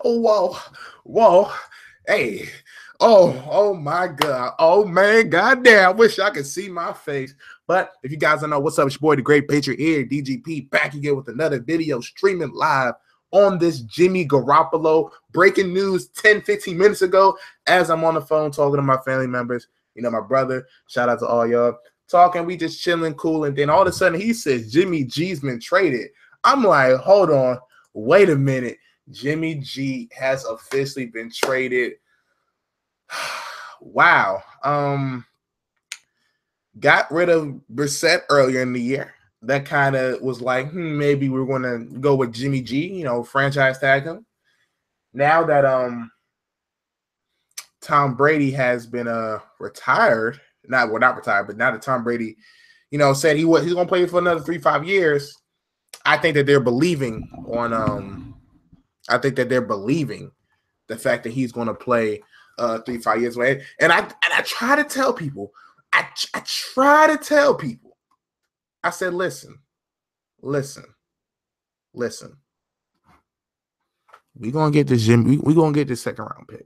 Whoa, whoa, hey, oh my God, oh man, goddamn, I wish I could see my face. But if you guys don't know what's up, it's your boy, the Great Patriot here, DGP, back again with another video streaming live on this Jimmy Garoppolo breaking news 10-15 minutes ago as I'm on the phone talking to my family members, my brother, shout out to all y'all, talking, we just chilling, cool, and then all of a sudden he says Jimmy G's been traded. I'm like, hold on, wait a minute. Jimmy G has officially been traded. Wow. Got rid of Brissett earlier in the year. That kind of was like, maybe we're going to go with Jimmy G, franchise tag him. Now that Tom Brady has been retired, not retired, but now that Tom Brady, said he's going to play for another 3-5 years, I think that they're believing on I think that they're believing the fact that he's going to play 3-5 years away. And I try to tell people, I said, listen. We're going to get this Jimmy. We're going to get this second round pick.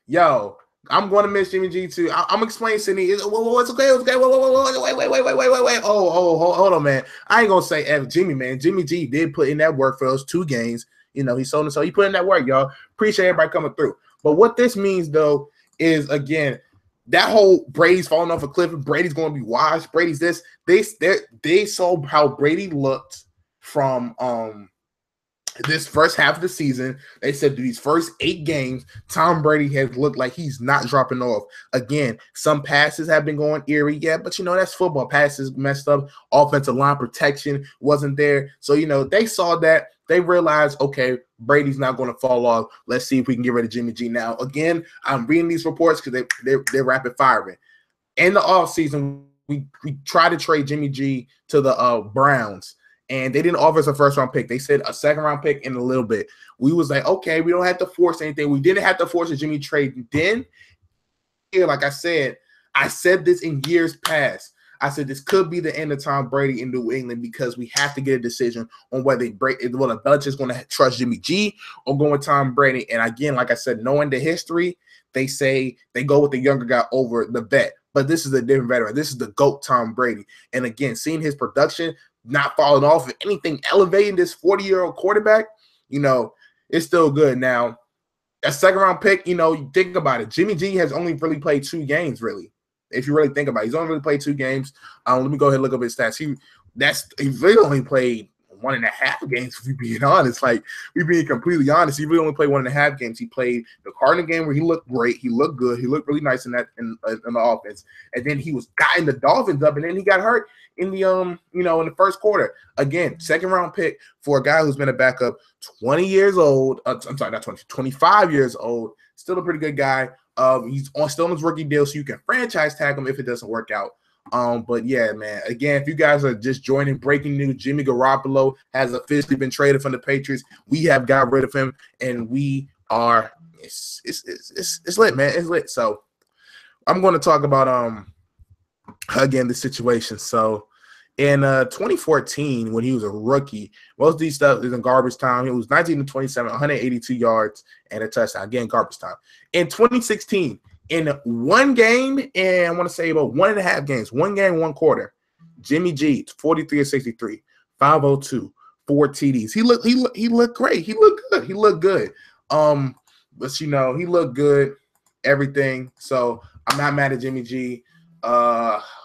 Yo, I'm going to miss Jimmy G too. I'm explaining, Sydney. It's okay. Wait. Oh, hold on, man. I ain't going to say F Jimmy, man. Jimmy G did put in that work for those 2 games. He sold and so he put in that work, y'all. Appreciate everybody coming through. But what this means, though, is, again, that whole Brady's falling off a cliff and Brady's going to be washed. Brady's this. They saw how Brady looked from this first half of the season. They said these first 8 games, Tom Brady has looked like he's not dropping off. Again, some passes have been going eerie, but that's football. Passes messed up. Offensive line protection wasn't there. So, they saw that. They realized, okay, Brady's not going to fall off. Let's see if we can get rid of Jimmy G. Now, again, I'm reading these reports because they're rapid firing. In the offseason, we tried to trade Jimmy G to the Browns, and they didn't offer us a first-round pick. They said a second-round pick in a little bit. We was like, okay, we don't have to force anything. We didn't have to force a Jimmy trade. Then, like I said this in years past. I said this could be the end of Tom Brady in New England because we have to get a decision on whether Belichick's going to trust Jimmy G or go with Tom Brady. And again, like I said, knowing the history, they say they go with the younger guy over the vet. But this is a different veteran. This is the GOAT Tom Brady. And again, seeing his production not falling off of anything, elevating this 40-year-old quarterback, it's still good. Now, a second-round pick, you think about it. Jimmy G has only really played 2 games, really. If you really think about it, he's only really played 2 games. Let me go ahead and look up his stats. He really only played 1.5 games, if we're being honest. Like, we're being completely honest. He really only played 1.5 games. He played the Cardinal game where he looked great. He looked good. He looked really nice in the offense. And then he was guiding the Dolphins up, and then he got hurt in the in the first quarter. Again, second-round pick for a guy who's been a backup, 20 years old. I'm sorry, not 20, 25 years old. Still a pretty good guy. He's still on his rookie deal, so you can franchise tag him if it doesn't work out. But yeah, man. Again, if you guys are just joining breaking news, Jimmy Garoppolo has officially been traded from the Patriots. We have got rid of him, and we are it's lit, man. It's lit. So I'm going to talk about again the situation. So in 2014, when he was a rookie, most of these stuff is in garbage time. He was 19-27, 182 yards, and a touchdown. Again, garbage time. In 2016, in 1 game, and I want to say about 1.5 games, 1 game, 1 quarter, Jimmy G, 43-63, 502, 4 TDs. He looked great. He looked good. He looked good. But he looked good, everything. So I'm not mad at Jimmy G.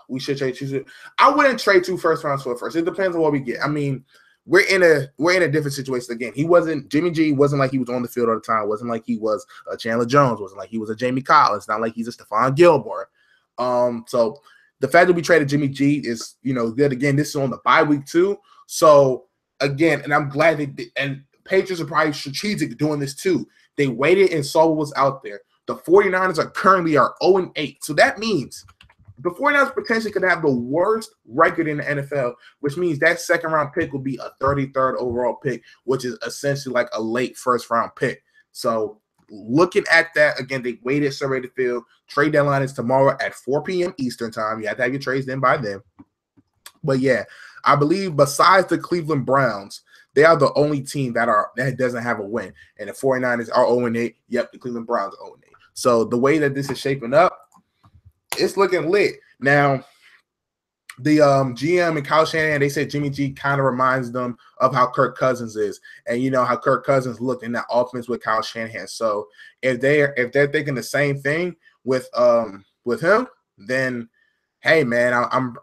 We should trade 2. I wouldn't trade 2 first rounds for a first. It depends on what we get. I mean, we're in a different situation again. Jimmy G wasn't like he was on the field all the time. It wasn't like he was a Chandler Jones. It wasn't like he was a Jamie Collins. Not like he's a Stephon Gilmore. So the fact that we traded Jimmy G is, good. Again, this is on the bye week too. So again, and I'm glad and Patriots are probably strategic doing this too. They waited and saw what was out there. The 49ers are currently 0-8. So that means the 49ers potentially could have the worst record in the NFL, which means that second-round pick will be a 33rd overall pick, which is essentially like a late first-round pick. So looking at that, again, they waited, surveyed the field. Trade deadline is tomorrow at 4 p.m. Eastern time. You have to have your trades in by then. But, yeah, I believe besides the Cleveland Browns, They are the only team that doesn't have a win. And the 49ers are 0-8. Yep, the Cleveland Browns are 0-8. So the way that this is shaping up, it's looking lit. Now, the GM and Kyle Shanahan, they said Jimmy G kind of reminds them of how Kirk Cousins is, and you know how Kirk Cousins looked in that offense with Kyle Shanahan. So if they're thinking the same thing with him, then hey man,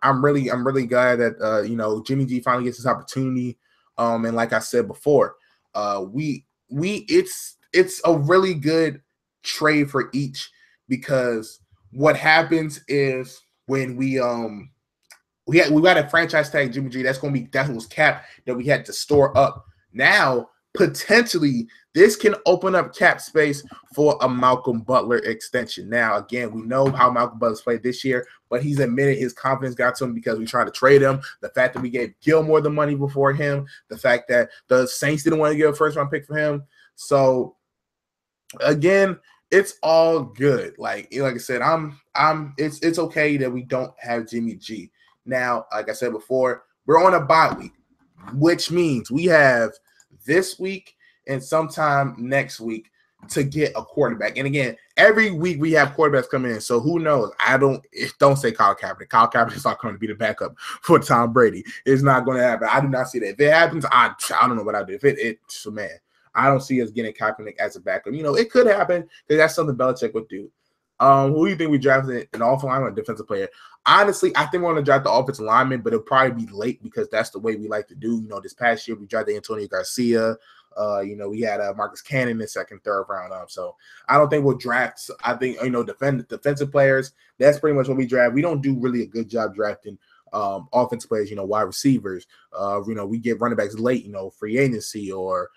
I'm really glad that you know, Jimmy G finally gets this opportunity. And like I said before, it's a really good trade for each, because what happens is when we got a franchise tag Jimmy G. That was cap that we had to store up. Now, potentially, this can open up cap space for a Malcolm Butler extension. Now, again, we know how Malcolm Butler's played this year, but he's admitted his confidence got to him because we tried to trade him. The fact that we gave Gilmore the money before him, the fact that the Saints didn't want to give a first-round pick for him. So, again, it's all good. Like I said, it's okay that we don't have Jimmy G. Now, like I said before, we're on a bye week, which means we have this week and sometime next week to get a quarterback. And again, every week we have quarterbacks coming in. So who knows? Don't say Kyle Kaepernick. Kyle Kaepernick is not going to be the backup for Tom Brady. It's not going to happen. I do not see that. If it happens, I don't know what I do. So man, I don't see us getting Kaepernick as a backup. You know, it could happen because that's something Belichick would do. Who do you think we drafted, an offensive lineman or defensive player? Honestly, I think we're going to draft the offensive lineman, but it'll probably be late because that's the way we like to do. You know, this past year we drafted Antonio Garcia. You know, we had Marcus Cannon in the second, third round. So I don't think we'll draft. I think, you know, defensive players, that's pretty much what we draft. We don't do really a good job drafting offensive players, you know, wide receivers. You know, we get running backs late, you know, free agency or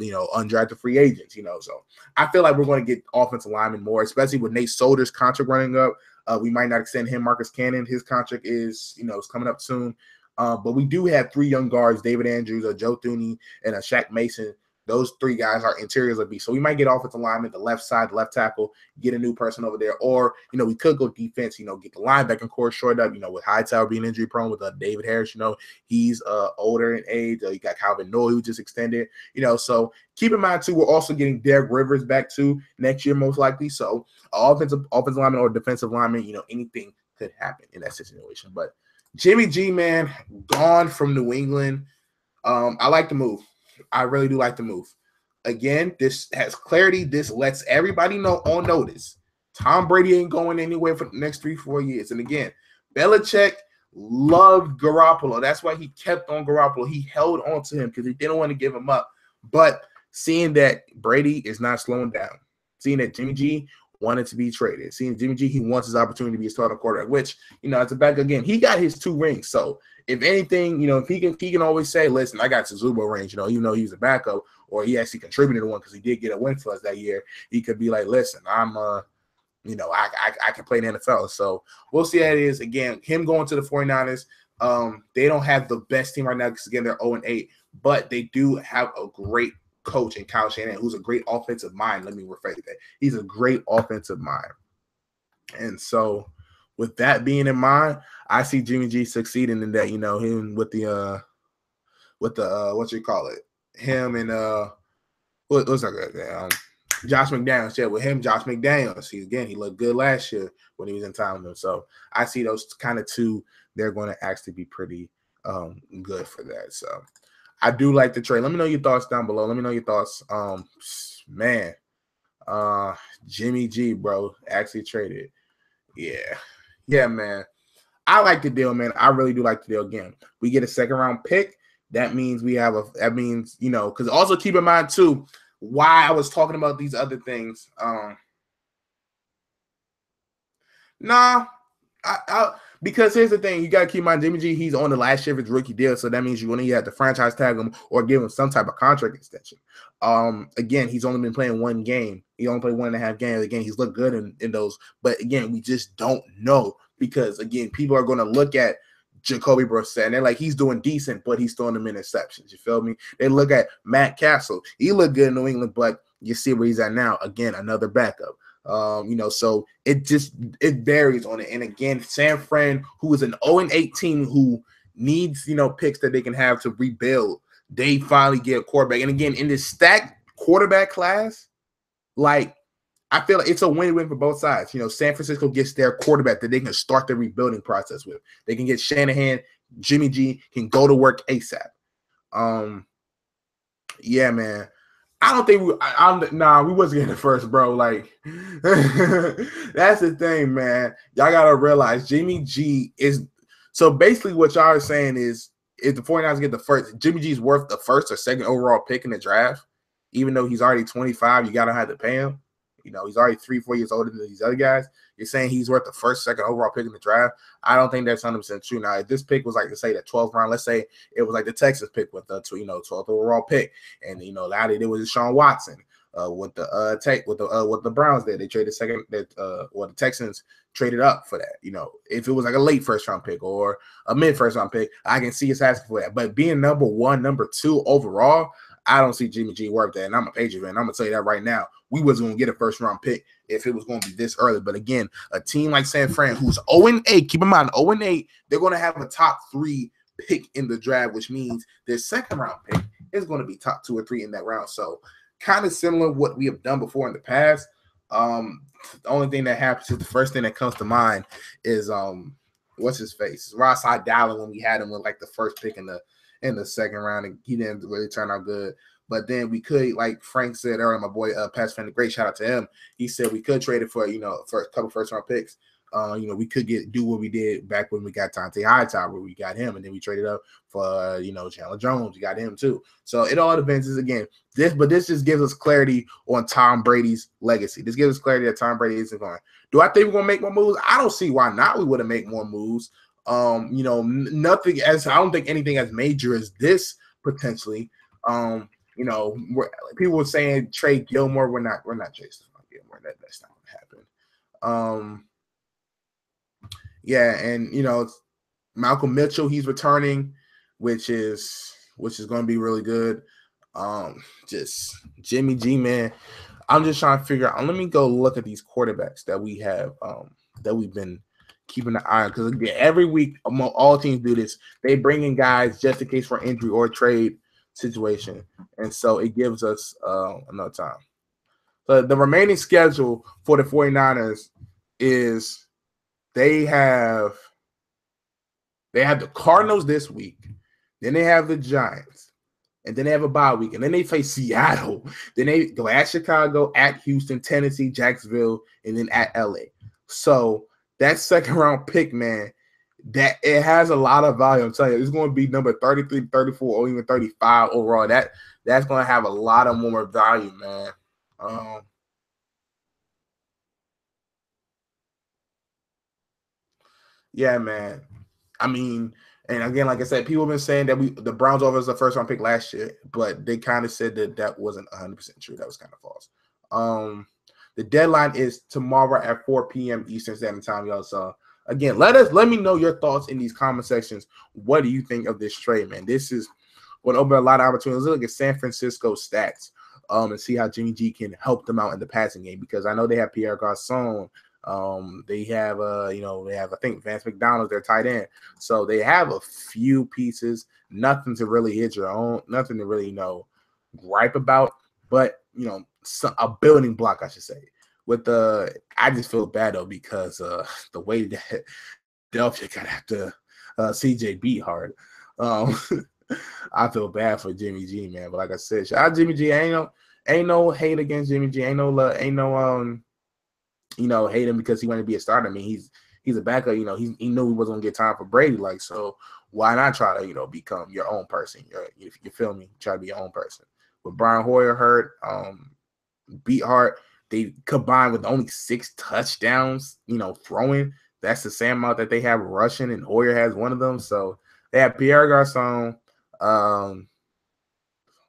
you know, undrafted free agents, you know. So I feel like we're going to get offensive linemen more, especially with Nate Solder's contract running up. We might not extend him. Marcus Cannon, his contract is coming up soon. But we do have 3 young guards, David Andrews, Joe Thuney, and Shaq Mason. Those 3 guys are interiors of B. So we might get offensive lineman, the left side, the left tackle, get a new person over there. Or, you know, we could go defense, you know, get the linebacking core short up, you know, with Hightower being injury prone, with David Harris, you know, he's older in age. You got Calvin Noy, who just extended, you know. So keep in mind, too, we're also getting Derek Rivers back, too, next year, most likely. So offensive lineman or defensive lineman, you know, anything could happen in that situation. But Jimmy G, man, gone from New England. I like the move. I really do like the move. Again, this has clarity. This lets everybody know on notice. Tom Brady ain't going anywhere for the next 3-4 years. And again, Belichick loved Garoppolo. That's why he kept on Garoppolo. He held on to him because he didn't want to give him up. But seeing that Brady is not slowing down, seeing that Jimmy G wanted to be traded, seeing Jimmy G, he wants his opportunity to be a starting quarterback, which, you know, as a back again, he got his 2 rings. So if anything, you know, if he can always say, listen, I got Suzubo rings, you know, even though he was a backup, or he actually contributed to one because he did get a win for us that year, he could be like, listen, I'm you know, I can play in the NFL. So we'll see how it is. Again, him going to the 49ers, they don't have the best team right now because, again, they're 0-8, but they do have a great coach in Kyle Shanahan, who's a great offensive mind. Let me rephrase that. He's a great offensive mind. And so with that being in mind, I see Jimmy G succeeding in that, you know, him with the what you call it? Him and what's that? Josh McDaniels. Yeah, with him, Josh McDaniels. He looked good last year when he was in town. So I see those kind of 2, they're going to actually be pretty good for that. So I do like the trade. Let me know your thoughts down below. Let me know your thoughts. Man, Jimmy G, bro, actually traded. Yeah, man. I like the deal, man. I really do like the deal. Again, we get a 2nd round pick. That means that means, you know, because also keep in mind too, why I was talking about these other things. Because here's the thing, you gotta keep in mind, Jimmy G, he's on the last year of his rookie deal, so that means you only have to franchise tag him or give him some type of contract extension. Again, he's only been playing 1 game. He only played 1.5 games. Again, he's looked good in those, but again, we just don't know because again, people are going to look at Jacoby Brissett and they're like, he's doing decent, but he's throwing them interceptions. You feel me? They look at Matt Castle. He looked good in New England, but you see where he's at now. Again, another backup. You know, so it varies on it. And again, San Fran, who is an 0-8 team who needs, you know, picks that they can have to rebuild. they finally get a quarterback. And again, in this stacked quarterback class, like I feel like it's a win-win for both sides. San Francisco gets their quarterback that they can start the rebuilding process with. They can get Shanahan, Jimmy G can go to work ASAP. Yeah, man. I don't think we wasn't getting the first, bro. Like, that's the thing, man. Y'all gotta realize Jimmy G is so basically what y'all are saying is if the 49ers get the first, Jimmy G's worth the first or second overall pick in the draft, even though he's already 25, you gotta have to pay him. He's already 3-4 years older than these other guys. You're saying he's worth the first, second overall pick in the draft. I don't think that's 100% true. Now, if this pick was like to say the 12th round, let's say it was like the Texas pick with the 12th overall pick, and that it was Deshaun Watson with the Browns there. They traded second the Texans traded up for that. If it was like a late first round pick or a mid first round pick, I can see us asking for that. But being number 1, number 2 overall, I don't see Jimmy G worth that. And I'm a Patriots fan. I'm gonna tell you that right now. We wasn't gonna get a first round pick if it was gonna be this early. But again, a team like San Fran, who's 0-8, keep in mind 0-8, they're gonna have a top 3 pick in the draft, which means their second round pick is gonna be top 2 or 3 in that round. So kind of similar to what we have done before in the past. The only thing that happens is the first thing that comes to mind is what's his face? Ross Dallin when we had him with like the first pick in the second round, and he didn't really turn out good. But then we could, like Frank said earlier, my boy Pat Fan, great shout out to him. He said we could trade it for for a couple first round picks. We could do what we did back when we got Dante Hightower, where we got him, and then we traded up for Chandler Jones. We got him too. So it all depends. Again, this just gives us clarity on Tom Brady's legacy. This gives us clarity that Tom Brady isn't going. Do I think we're gonna make more moves? I don't see why not. We would have made more moves. Nothing as I don't think anything as major as this potentially. People were saying trade Gilmore. We're not chasing Gilmore. That's not gonna happen. Yeah, and Malcolm Mitchell, he's returning, which is going to be really good. Just Jimmy G, man. I'm just trying to figure out. Let me go look at these quarterbacks that we have that we've been keeping an eye on, because again, every week all teams do this. They bring in guys just in case for injury or trade situation, and so it gives us enough time. So the remaining schedule for the 49ers is they have the Cardinals this week, then they have the Giants, and then they have a bye week, and then they face Seattle, then they go at Chicago, at Houston, Tennessee, Jacksonville, and then at LA. So that second round pick, man, that it has a lot of value. I'm telling you, it's going to be number 33, 34, or even 35 overall. That's going to have a lot of more value, man. Yeah, man. I mean, and again, like I said, people have been saying that the Browns over was the first round pick last year, but they kind of said that wasn't 100% true. That was kind of false. The deadline is tomorrow at 4 p.m. Eastern Standard Time, y'all. So again, let me know your thoughts in these comment sections. What do you think of this trade, man? This is going to open a lot of opportunities. Let's look at San Francisco stats and see how Jimmy G can help them out in the passing game, because I know they have Pierre Garçon. They have I think Vance McDonald's their tight end. So they have a few pieces, nothing to really hit your own, nothing to really gripe about, but a building block, I should say. I just feel bad though, because the way that Philadelphia got after CJ Beathard. I feel bad for Jimmy G, man. But like I said, shout out Jimmy G. Ain't no hate against Jimmy G. Ain't no hate him because he wanted to be a starter. I mean, he's a backup. He knew he wasn't gonna get time for Brady. Like, so why not try to become your own person? If you feel me, try to be your own person. With Brian Hoyer hurt, Beathard, they combined with only 6 touchdowns. Throwing. That's the same amount that they have rushing, and Hoyer has one of them. So they have Pierre Garçon.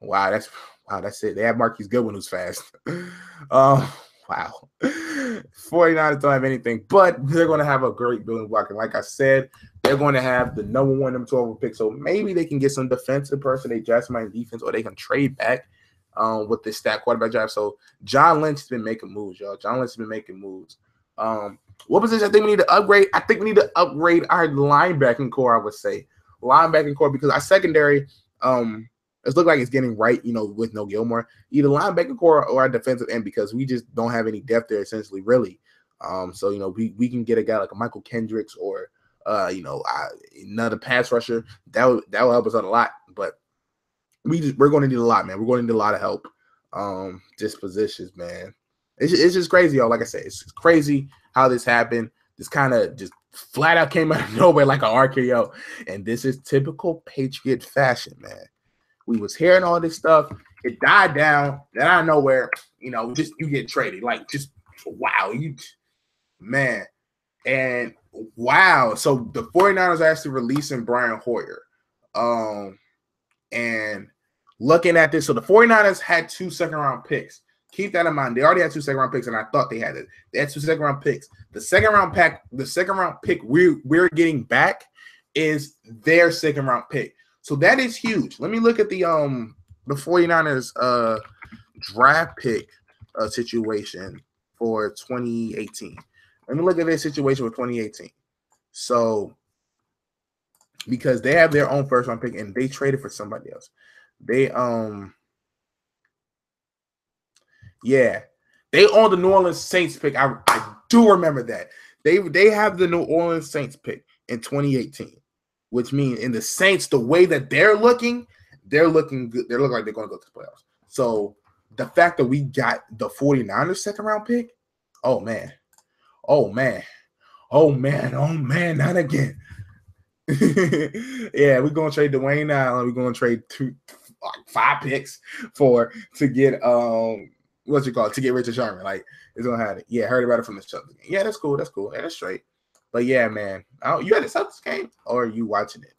Wow, that's it. They have Marquise Goodwin, who's fast. Wow. 49ers don't have anything, but they're going to have a great building block. And like I said, they're going to have the number 1, number 2 overall pick. So maybe they can get some defensive person, they draft somebody in defense, or they can trade back with this stack quarterback draft. So John Lynch has been making moves, y'all. John Lynch has been making moves. What position I think we need to upgrade? I think we need to upgrade our linebacking core, I would say. Linebacking core, because our secondary, It's look like it's getting right, with no Gilmore, either linebacker core or our defensive end, because we just don't have any depth there essentially, really. So we can get a guy like a Michael Kendricks or another pass rusher. That will help us out a lot. But we're going to need a lot, man. We're going to need a lot of help. Dispositions, man. It's just crazy, y'all. Like I said, it's crazy how this happened. This kind of just flat out came out of nowhere like an RKO. And this is typical Patriot fashion, man. We was hearing all this stuff. It died down. Then out of nowhere, just you get traded. Like, just wow. Man. And wow. So the 49ers are actually releasing Brian Hoyer. And looking at this, so the 49ers had 2 second-round picks. Keep that in mind. They already had 2 second-round picks, and I thought they had it. They had 2 second-round picks. The second-round pick we're getting back is their second-round pick. So that is huge. Let me look at the 49ers draft pick situation for 2018. Let me look at their situation with 2018. So because they have their own first-round pick and they traded for somebody else. They own the New Orleans Saints pick. I do remember that. They have the New Orleans Saints pick in 2018, which means in the Saints, the way that they're looking good. They look like they're going to go to the playoffs. So the fact that we got the 49ers second round pick, oh man, not again. Yeah, we're gonna trade Dwayne Allen. We're gonna trade 5 picks to get to get Richard Sherman. Like, it's gonna happen. Yeah, heard about it from the Celtics game. Yeah, that's cool. Yeah, that's straight. But yeah, man, you had the Celtics game or are you watching it?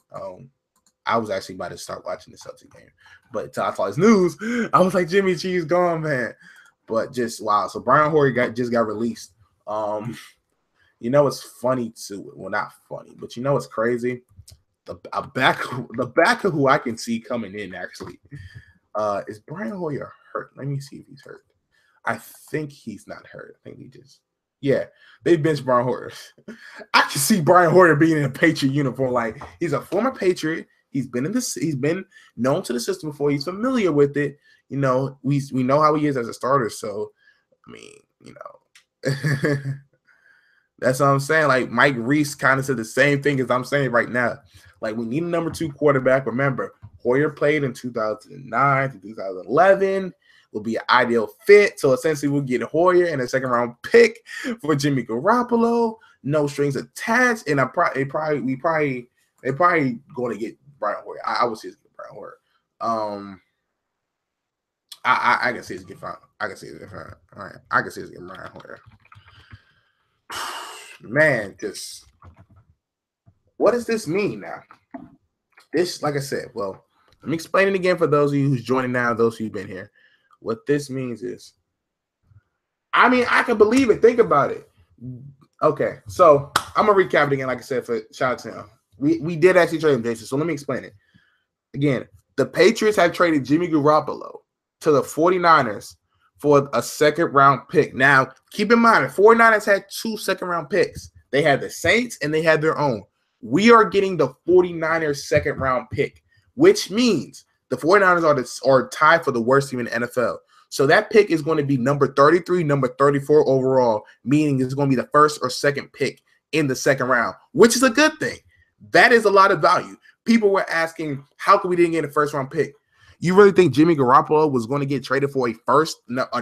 I was actually about to start watching the Celtics game, but until I saw his news, I was like, Jimmy G's gone, man. But just wow. So Brian Hoyer just got released. It's funny too. Well, not funny, but it's crazy. The back of who I can see coming in actually is Brian Hoyer hurt. Let me see if he's hurt. I think he's not hurt. I think they benched Brian Hoyer. I can see Brian Hoyer being in a Patriot uniform. Like, he's a former Patriot. He's been known to the system before. He's familiar with it. We know how he is as a starter. So, I mean, that's what I'm saying. Like, Mike Reese kind of said the same thing as I'm saying right now. Like, we need a number 2 quarterback. Remember, Hoyer played in 2009 to 2011. Will be an ideal fit. So essentially, we'll get Hoyer and a second-round pick for Jimmy Garoppolo. No strings attached. And they probably going to get Brian Hoyer. I would say it's Brian Hoyer. I can see it's get fine. I can see it's get fine. All right, I can see it's get Brian Hoyer. Man, just what does this mean now? This, like I said, well, let me explain it again for those of you who's joining now, those of you who've been here. What this means is, I mean, I can believe it. Think about it. Okay, so I'm gonna recap it again. Like I said, for shout out to him. We did actually trade him, Jason. So let me explain it again. The Patriots have traded Jimmy Garoppolo to the 49ers for a second-round pick. Now, keep in mind, the 49ers had 2 second-round picks. They had the Saints and they had their own. We are getting the 49ers second-round pick, which means the 49ers are tied for the worst team in the NFL. So that pick is going to be number 33, number 34 overall, meaning it's going to be the first or second pick in the second round, which is a good thing. That is a lot of value. People were asking, how come we didn't get a first-round pick? You really think Jimmy Garoppolo was going to get traded for a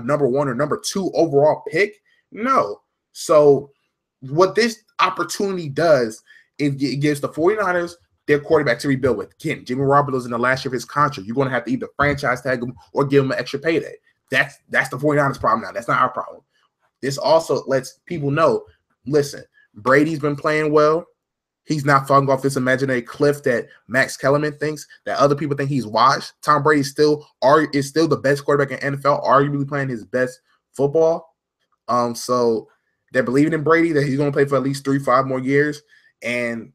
number 1 or number 2 overall pick? No. So what this opportunity does, it gives the 49ers their quarterback to rebuild with. Again, Jimmy Garoppolo's in the last year of his contract. You're going to have to either franchise tag him or give him an extra payday. That's the 49ers problem now. That's not our problem. This also lets people know, listen, Brady's been playing well. He's not falling off this imaginary cliff that Max Kellerman thinks, that other people think he's washed. Tom Brady is still the best quarterback in NFL, arguably playing his best football. So they're believing in Brady, that he's going to play for at least 3-5 more years. And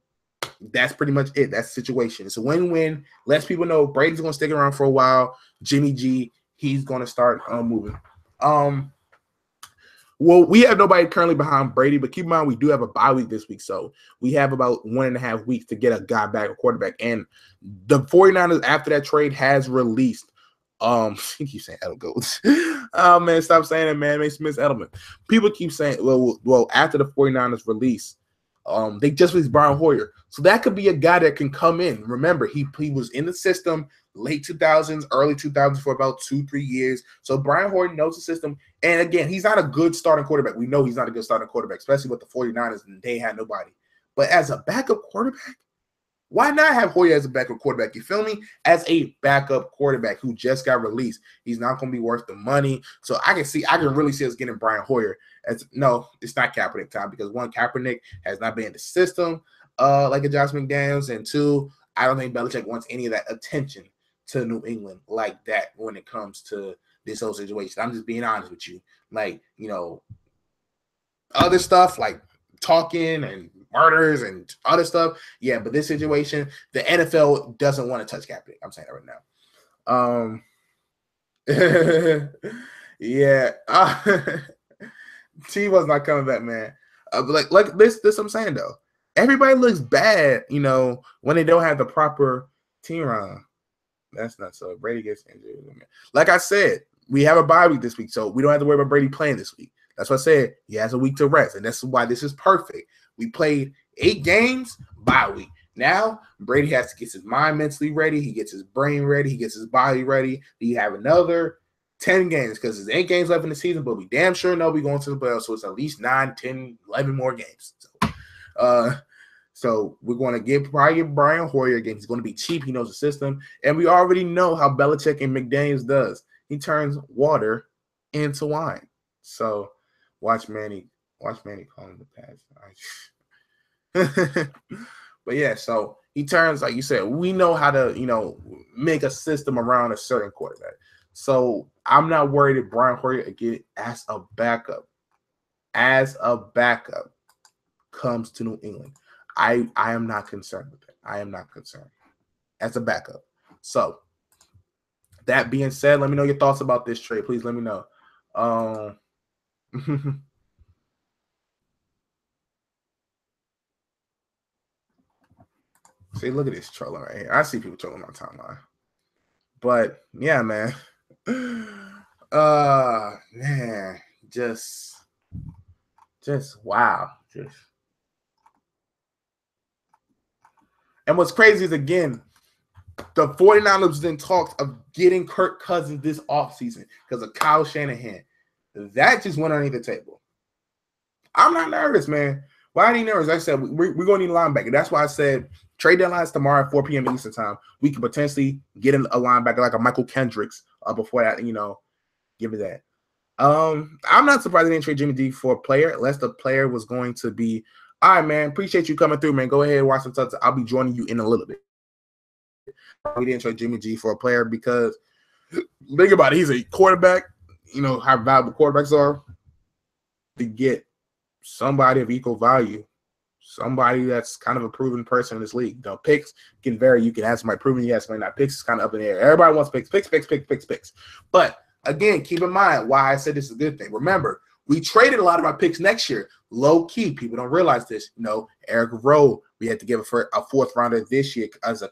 that's pretty much it. That's the situation. It's a win-win. Lets people know Brady's going to stick around for a while. Jimmy G, he's going to start moving. Well, we have nobody currently behind Brady, but keep in mind we do have a bye week this week. So we have about 1.5 weeks to get a guy back, a quarterback. And the 49ers, after that trade, has released I keep saying Edelgoats. Oh man, stop saying it, man. It makes me miss Edelman. People keep saying, well, after the 49ers release, they just released Brian Hoyer. So that could be a guy that can come in. Remember, he was in the system late 2000s, early 2000s for about 2-3 years. So Brian Hoyer knows the system. And again, he's not a good starting quarterback. We know he's not a good starting quarterback, especially with the 49ers, and they had nobody. But as a backup quarterback, why not have Hoyer as a backup quarterback? You feel me? As a backup quarterback who just got released, he's not going to be worth the money. So I can really see us getting Brian Hoyer. No, it's not Kaepernick time, because one, Kaepernick has not been in the system like a Josh McDaniels, and two, I don't think Belichick wants any of that attention to New England like that when it comes to this whole situation. I'm just being honest with you. Like, other stuff like talking and murders and other stuff. Yeah, but this situation, the NFL doesn't want to touch Kaepernick. I'm saying that right now. Yeah. T was not coming back, man. But like this I'm saying though. Everybody looks bad, when they don't have the proper team around. That's not so. Brady gets injured. Like I said, we have a bye week this week, so we don't have to worry about Brady playing this week. That's what I said. He has a week to rest, and that's why this is perfect. We played 8 games, bye week. Now, Brady has to get his mind mentally ready. He gets his brain ready. He gets his body ready. You have another 10 games, because there's 8 games left in the season, but we damn sure know we're going to the playoffs, so it's at least 9, 10, 11 more games. So we're going to probably get Brian Hoyer again. He's going to be cheap. He knows the system. And we already know how Belichick and McDaniels does. He turns water into wine. So watch Manny calling the pass. But yeah, so he turns, like you said, we know how to, make a system around a certain quarterback. So I'm not worried if Brian Hoyer again as a backup comes to New England. I am not concerned with it. I am not concerned as a backup. So that being said, let me know your thoughts about this trade. Please let me know. See, look at this trolling right here. I see people trolling on timeline. But yeah, man. Man, just wow. And what's crazy is, again, the 49ers then talked of getting Kirk Cousins this offseason because of Kyle Shanahan. That just went underneath the table. I'm not nervous, man. Why are you nervous? Like I said, we're going to need a linebacker. That's why I said trade deadline's tomorrow at 4 p.m. Eastern time. We could potentially get a linebacker like a Michael Kendricks before that, give me that. I'm not surprised they didn't trade Jimmy G for a player, unless the player was going to be, all right, man, appreciate you coming through, man. Go ahead and watch some stuff. I'll be joining you in a little bit. We didn't trade Jimmy G for a player because, think about it, he's a quarterback. You know how valuable quarterbacks are. To get somebody of equal value, somebody that's kind of a proven person in this league. Picks can vary. You can have somebody proven, you have somebody not. Picks is kind of up in the air. Everybody wants picks. But again, keep in mind why I said this is a good thing. Remember, we traded a lot of our picks next year. Low key, people don't realize this. Eric Rowe, we had to give a fourth rounder this year as a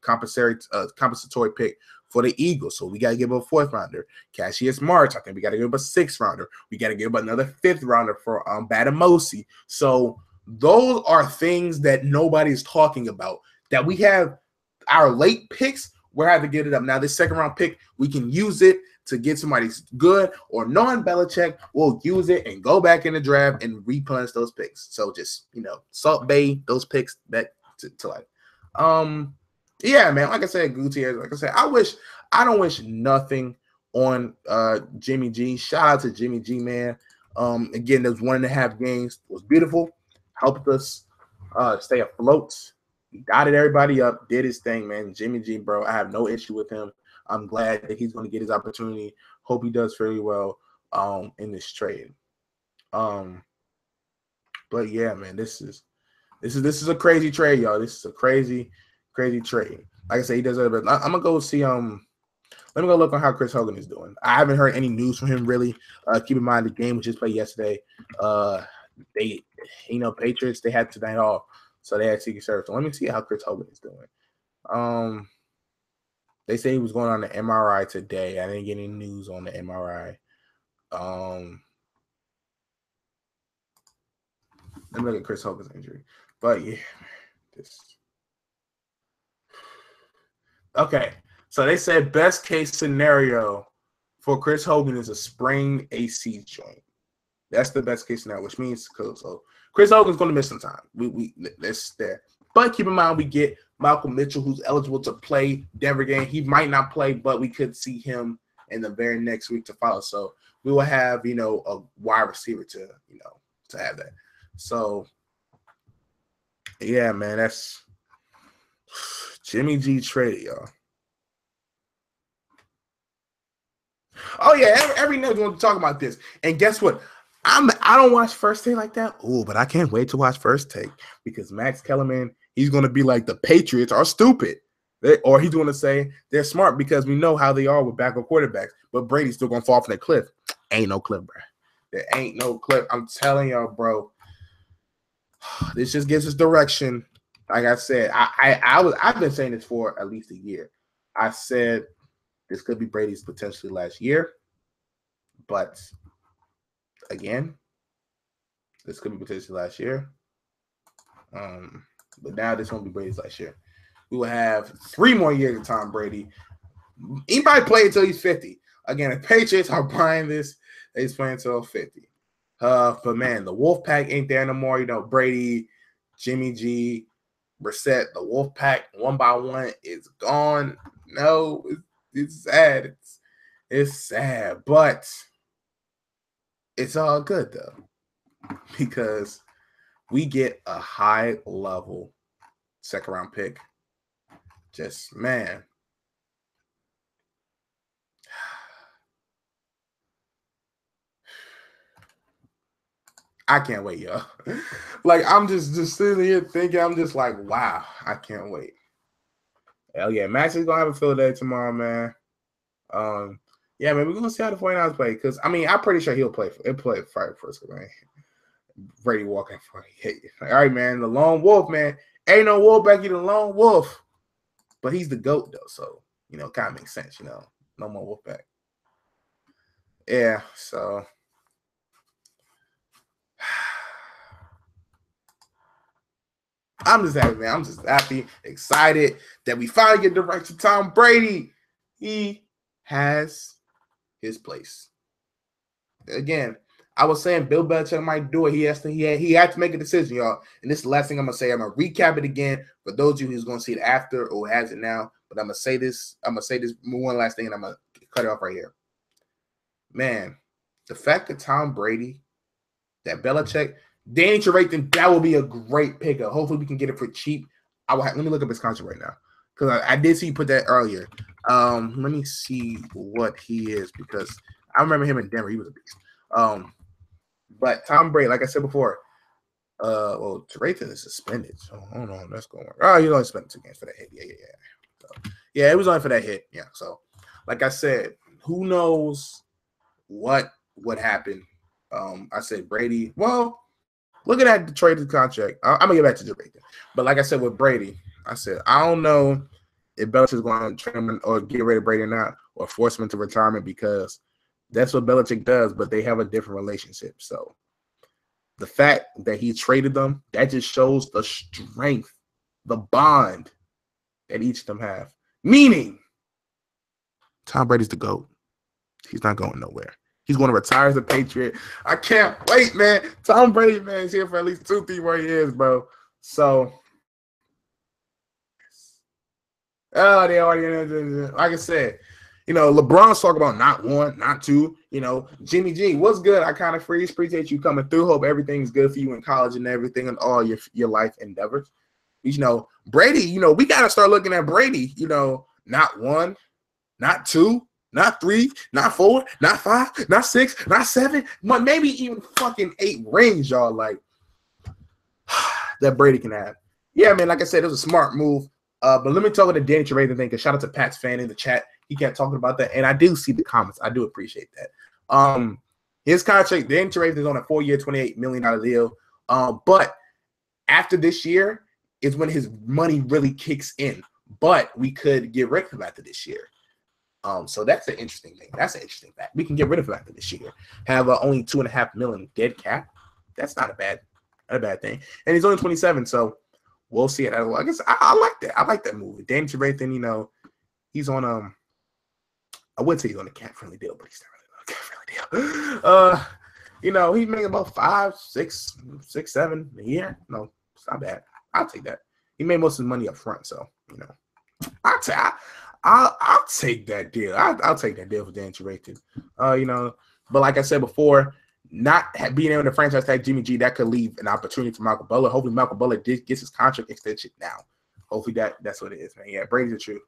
compensatory pick for the Eagles. So we got to give him a fourth rounder. Cassius March, I think we got to give him a sixth rounder. We got to give him another fifth rounder for Badamosi. So those are things that nobody's talking about. That we have our late picks, we're having to get it up. Now, this second round pick, we can use it to get somebody good, or non-Belichick will use it and go back in the draft and replenish those picks. So just, Salt Bay those picks back to life. Yeah, man, like I said, Gutierrez, like I said, I don't wish nothing on Jimmy G. Shout out to Jimmy G, man. Again, those 1.5 games was beautiful, helped us stay afloat. He dotted everybody up, did his thing, man. Jimmy G, bro, I have no issue with him. I'm glad that he's going to get his opportunity. Hope he does fairly well in this trade. But yeah, man, this is a crazy trade, y'all. This is a crazy trade. Like I said, he does it. But I'm gonna go see Let me go look on how Chris Hogan is doing. I haven't heard any news from him really. Keep in mind the game was just played yesterday. They, Patriots, they had tonight off, so they had Secret Service. So let me see how Chris Hogan is doing. They say he was going on the MRI today. I didn't get any news on the MRI. Let me look at Chris Hogan's injury. But yeah, okay. So they said best case scenario for Chris Hogan is a sprained AC joint. That's the best case scenario, which means so Chris Hogan's going to miss some time. That's there. But keep in mind, we get Malcolm Mitchell, who's eligible to play Denver game. He might not play, but we could see him in the very next week to follow. So we will have, a wide receiver to have that. So yeah, man, that's Jimmy G traded, y'all. Oh yeah, every night we want to talk about this. And guess what? I don't watch First Take like that. Oh, but I can't wait to watch First Take because Max Kellerman, he's going to be like the Patriots are stupid. Or he's going to say they're smart because we know how they are with backup quarterbacks. But Brady's still going to fall from that cliff. Ain't no cliff, bro. There ain't no cliff. I'm telling y'all, bro. This just gives us direction. Like I said, I've been saying this for at least a year. I said this could be Brady's potentially last year. But again, this could be potentially last year. But now this won't be Brady's last year. We will have 3 more years of Tom Brady. He might play until he's 50. Again, the Patriots are buying this. He's playing until 50. But man, the Wolf Pack ain't there no more. Brady, Jimmy G, Brissett, the Wolf Pack one by one is gone. No, it's sad. It's sad, but it's all good though because we get a high level second round pick. Just man. I can't wait, y'all. Like, I'm just sitting here thinking, I'm just like, wow, I can't wait. Hell yeah, Max is going to have a field day tomorrow, man. Yeah, man, we're going to see how the 49ers play. Because, I'm pretty sure he'll play first, man. Brady walking for it. All right, man, the lone wolf, man. Ain't no wolf back, you the lone wolf. But he's the GOAT, though, so, kind of makes sense, no more wolf back. Yeah, so... I'm just happy, man. I'm just happy, excited that we finally get directed to Tom Brady. He has his place. Again, I was saying Bill Belichick might do it. He had to make a decision, y'all. And this is the last thing I'm gonna say. I'm gonna recap it again for those of you who's gonna see it after or has it now. But I'm gonna say this. One last thing, and I'm gonna cut it off right here. Man, the fact that Tom Brady, that Belichick. Danny Trevathan, that will be a great pickup. Hopefully, we can get it for cheap. Let me look up his contract right now because I did see you put that earlier. Let me see what he is because I remember him in Denver. He was a beast. But Tom Brady, like I said before, Trevathan is suspended. So hold on, let's go. Oh, he only spent 2 games for that hit. Yeah. So, yeah, it was only for that hit. Yeah. So, like I said, who knows what would happen? I said Brady. Well. Looking at the traded contract, I'm going to get back to Trevathan. But like I said with Brady, I said, I don't know if Belichick is going to trade him or get rid of Brady or not or force him into retirement because that's what Belichick does, but they have a different relationship. So the fact that he traded them, that just shows the strength, the bond that each of them have. Meaning, Tom Brady's the GOAT. He's not going nowhere. He's going to retire as a Patriot. I can't wait, man. Tom Brady, man, is here for at least 2-3 more years, bro. So, they already, like I said, LeBron's talking about not 1, not 2. Jimmy G, what's good? I kind of freeze. Appreciate you coming through. Hope everything's good for you in college and everything and all your life endeavors. Brady, we got to start looking at Brady, not 1, not 2. Not 3, not 4, not 5, not 6, not 7, but maybe even fucking 8 rings, y'all. Like that Brady can have. Yeah, man. Like I said, it was a smart move. But let me talk about the Danny Trevathan thing. Cause shout out to Pat's fan in the chat. he kept talking about that, and I do see the comments. I do appreciate that. His contract, the interest is on a 4-year, $28 million deal. But after this year is when his money really kicks in. But we could get rid of him after this year. So that's an interesting thing. That's an interesting fact. We can get rid of him after this year. Have only $2.5 million dead cap. That's not a bad thing. And he's only 27, so we'll see it. I guess I like that. I like that movie. Danny Trevathan, you know, he's on I would say he's on a cap-friendly deal, but he's not really on a cap-friendly deal. You know, he's making about 5, 6, 7 a year. No, it's not bad. I'll take that. He made most of his money up front, so you know, I'll take that deal. I'll take that deal for Dan Trevathan. You know, but like I said before, not being able to franchise tag Jimmy G, that could leave an opportunity for Malcolm Butler. Hopefully, Malcolm Butler gets his contract extension now. Hopefully, that's what it is, man. Yeah, Brady's the truth.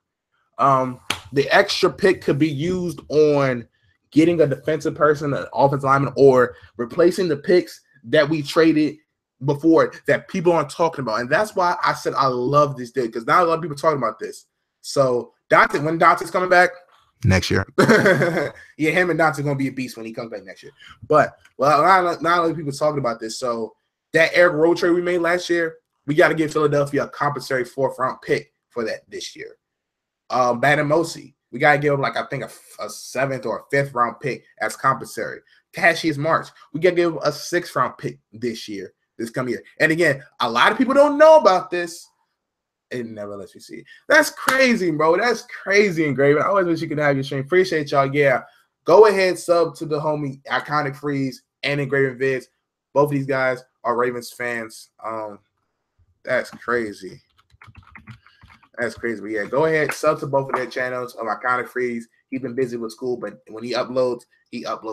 The extra pick could be used on getting a defensive person, an offensive lineman, or replacing the picks that we traded before that people aren't talking about. And that's why I said I love this deal, because not a lot of people talking about this. So Dante, when Dante's coming back next year, yeah, him and Dante going to be a beast when he comes back next year. But well, not a lot of people talking about this. So that Eric Rowe trade we made last year, we got to give Philadelphia a compensatory 4th-round pick for that this year. Badamosi, we got to give him like I think a 7th or a 5th-round pick as compensatory. Cassius March, we got to give him a 6th-round pick this year, this coming year. And again, a lot of people don't know about this. It never lets you see it. That's crazy, bro. That's crazy, Engraven. I always wish you could have your stream. Appreciate y'all. Yeah, go ahead, sub to the homie Iconic Freeze and Engraven Vids. Both of these guys are Ravens fans. That's crazy. That's crazy. But yeah, go ahead, sub to both of their channels. Iconic Freeze, he's been busy with school, but when he uploads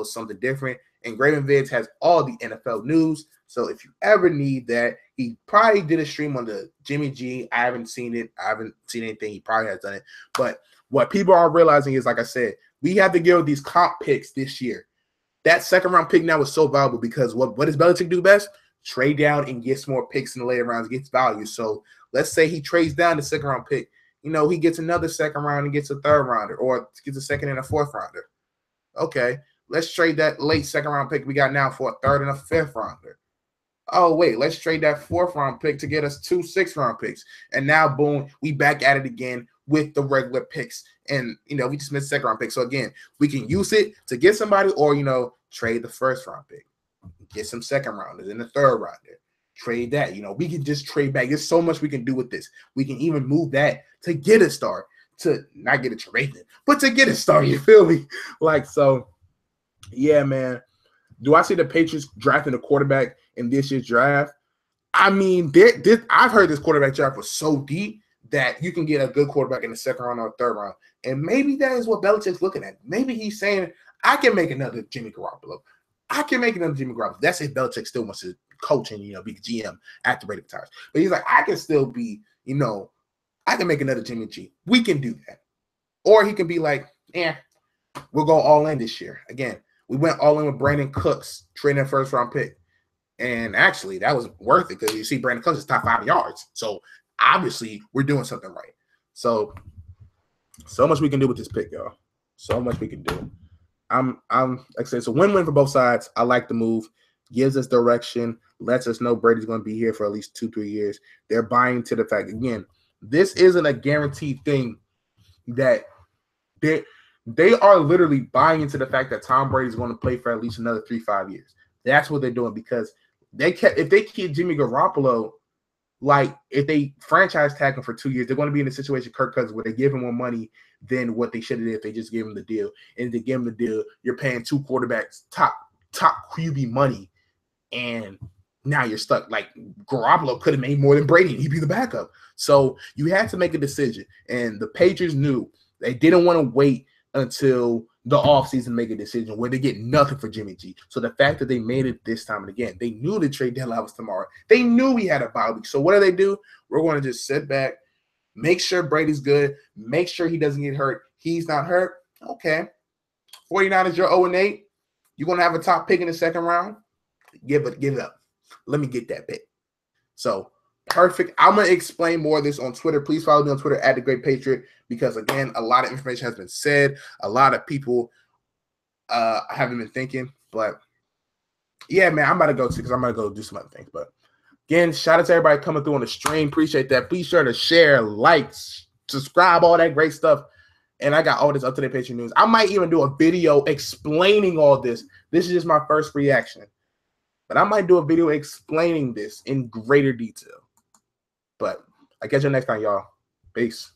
something different. Engraven Vids has all the NFL news. So if you ever need that, he probably did a stream on the Jimmy G. I haven't seen it. I haven't seen anything. He probably has done it. But what people are realizing is, like I said, we have to give these comp picks this year. That 2nd-round pick now is so valuable because what does Belichick do best? Trade down and get some more picks in the later rounds, gets value. So let's say he trades down the 2nd-round pick. You know, he gets another 2nd round and gets a 3rd rounder, or gets a 2nd and a 4th rounder. Okay, let's trade that late 2nd-round pick we got now for a 3rd and a 5th rounder. Oh, wait, let's trade that 4th-round pick to get us 2 6th-round picks. And now, boom, we back at it again with the regular picks. And, you know, we just missed 2nd-round pick. So, again, we can use it to get somebody, or, you know, trade the 1st-round pick. Get some 2nd-rounders in the 3rd rounder. Trade that. You know, we can just trade back. There's so much we can do with this. We can even move that to get a star, to not get a trade, but to get a star. You feel me? Like, so, yeah, man. Do I see the Patriots drafting a quarterback in this year's draft? I mean, I've heard this quarterback draft was so deep that you can get a good quarterback in the 2nd round or 3rd round. And maybe that is what Belichick's looking at. Maybe he's saying, I can make another Jimmy Garoppolo. I can make another Jimmy Garoppolo. That's if Belichick still wants to coach and, you know, be GM after Brady retires. But he's like, I can still be, you know, I can make another Jimmy G. We can do that. Or he can be like, we'll go all in this year. Again, we went all in with Brandon Cooks, trading a 1st-round pick. And actually, that was worth it because you see Brandon Cooks is top 5 yards. So, obviously, we're doing something right. So much we can do with this pick, y'all. So much we can do. I'm like I said, it's a win-win for both sides. I like the move. Gives us direction. Lets us know Brady's going to be here for at least 2-3 years. They're buying to the fact, again, this isn't a guaranteed thing that they are literally buying into the fact that Tom Brady's going to play for at least another 3-5 years. That's what they're doing, because if they keep Jimmy Garoppolo, like if they franchise tag him for 2 years, they're going to be in a situation Kirk Cousins where they give him more money than what they should have did if they just gave him the deal. And if they give him the deal, you're paying 2 quarterbacks top QB money, and now you're stuck. Like Garoppolo could have made more than Brady, and he'd be the backup. So you had to make a decision, and the Patriots knew they didn't want to wait until the offseason to make a decision where they get nothing for Jimmy G. So the fact that they made it this time, and again, they knew the trade deadline was tomorrow. They knew we had a bye week. So what do? We're going to just sit back, make sure Brady's good, make sure he doesn't get hurt. He's not hurt. Okay. 49ers, you're 0-8. You're going to have a top pick in the 2nd round. Give it up. Let me get that pick. So perfect. I'm gonna explain more of this on Twitter. Please follow me on Twitter at the Great Patriot, because again, a lot of information has been said. A lot of people haven't been thinking, but yeah, man, I'm about to go because I'm gonna go do some other things. But again, shout out to everybody coming through on the stream. Appreciate that. Be sure to share, like, subscribe, all that great stuff. And I got all this up-to-date Patriot news. I might even do a video explaining all this. This is just my first reaction. But I might do a video explaining this in greater detail. But I'll catch you next time, y'all. Peace.